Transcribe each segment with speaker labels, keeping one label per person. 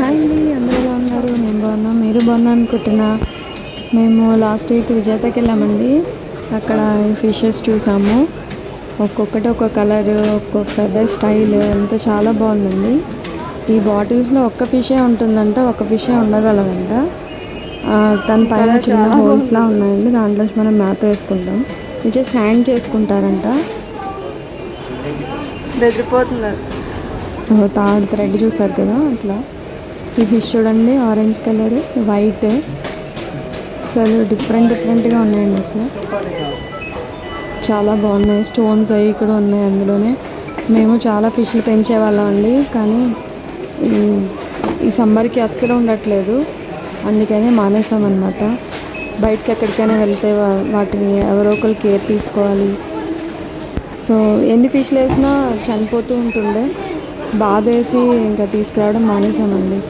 Speaker 1: Hi అండి, అందరూ ఎలా ఉన్నారు? నేను బాగున్నా, మీరు బాగున్నా అనుకుంటున్నా. మేము లాస్ట్ వీక్ విజేతకి వెళ్ళామండి. అక్కడ ఈ ఫిషెస్ చూసాము. ఒక్కొక్కటి ఒక్కొక్క కలర్, ఒక్కొక్క ఫెదర్ స్టైల్ అంతా చాలా బాగుందండి. ఈ బాటిల్స్లో ఒక్క ఫిషే ఉంటుందంట, ఒక ఫిషే ఉండగలదంట. దాని పైన చిన్న హోల్స్లా ఉన్నాయండి, దాంట్లోంచి మనం మేత వేసుకుంటాం. ఇది హ్యాండ్ చేసుకుంటారంట. బెదిరిపోతున్నారు. తాడు థ్రెడ్ చూసారు కదా, అట్లా. ఈ ఫిష్ చూడండి, ఆరెంజ్ కలర్, వైట్, అసలు డిఫరెంట్గా ఉన్నాయండి. అసలు చాలా బాగున్నాయి. స్టోన్స్ అవి కూడా ఉన్నాయి అందులోనే. మేము చాలా ఫిష్లు పెంచేవాళ్ళం అండి, కానీ ఈ సమ్మర్కి అస్సలు ఉండట్లేదు, అందుకని మానేసామన్నమాట. బయటకి ఎక్కడికైనా వెళ్తే వాటిని ఎవరో ఒకరు కేర్ తీసుకోవాలి. సో ఎన్ని ఫిష్లు వేసినా చనిపోతూ ఉంటుండే, బాధ వేసి ఇంకా తీసుకురావడం మానేసామండి.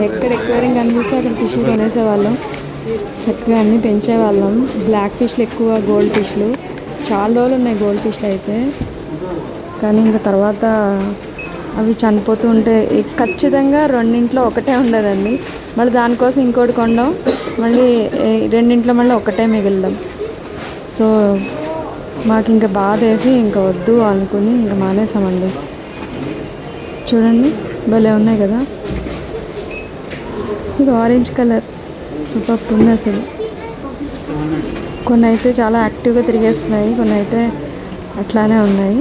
Speaker 1: ఎక్కడ ఎక్వేరియం కనిపిస్తే అక్కడ ఫిష్లు కొనేసేవాళ్ళం, చక్కగా అన్నీ పెంచేవాళ్ళం. బ్లాక్ ఫిష్లు ఎక్కువ, గోల్డ్ ఫిష్లు చాలా రోజులు ఉన్నాయి. గోల్డ్ ఫిష్లు అయితే, కానీ ఇంకా తర్వాత అవి చనిపోతూ ఉంటే ఖచ్చితంగా రెండింట్లో ఒకటే ఉండదండి. మళ్ళీ దానికోసం ఇంకోటి కొనడం, మళ్ళీ రెండింట్లో మళ్ళీ ఒకటే మిగలడం. సో మాకు ఇంకా బాధ వేసి ఇంకా వద్దు అనుకుని ఇంకా మానేసామండి. చూడండి, భలే ఉన్నాయి కదా. ఇది ఆరెంజ్ కలర్, సూపర్ ఉంది అసలు. కొన్ని అయితే చాలా యాక్టివ్గా తిరిగేస్తున్నాయి, కొన్ని అయితే అట్లానే ఉన్నాయి.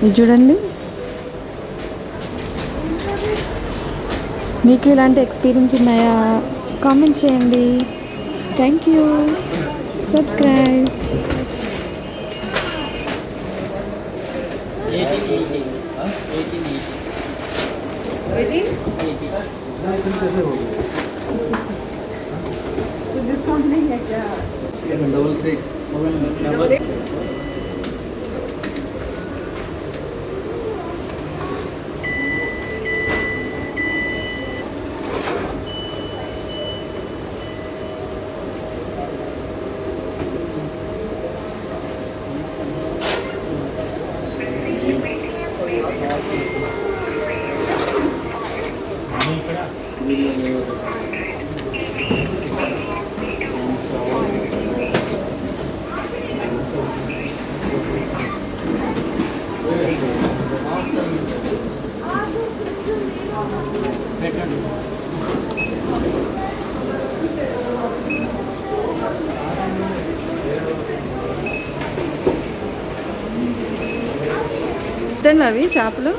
Speaker 1: ఇది చూడండి. మీకు ఇలాంటి ఎక్స్పీరియన్స్ ఉన్నాయా? కామెంట్ చేయండి. Thank you. సబ్స్క్రైబ్. डिस्काउंट नहीं है क्या? 66 అవి చేపలు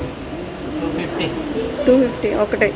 Speaker 1: 250 ఒకటే.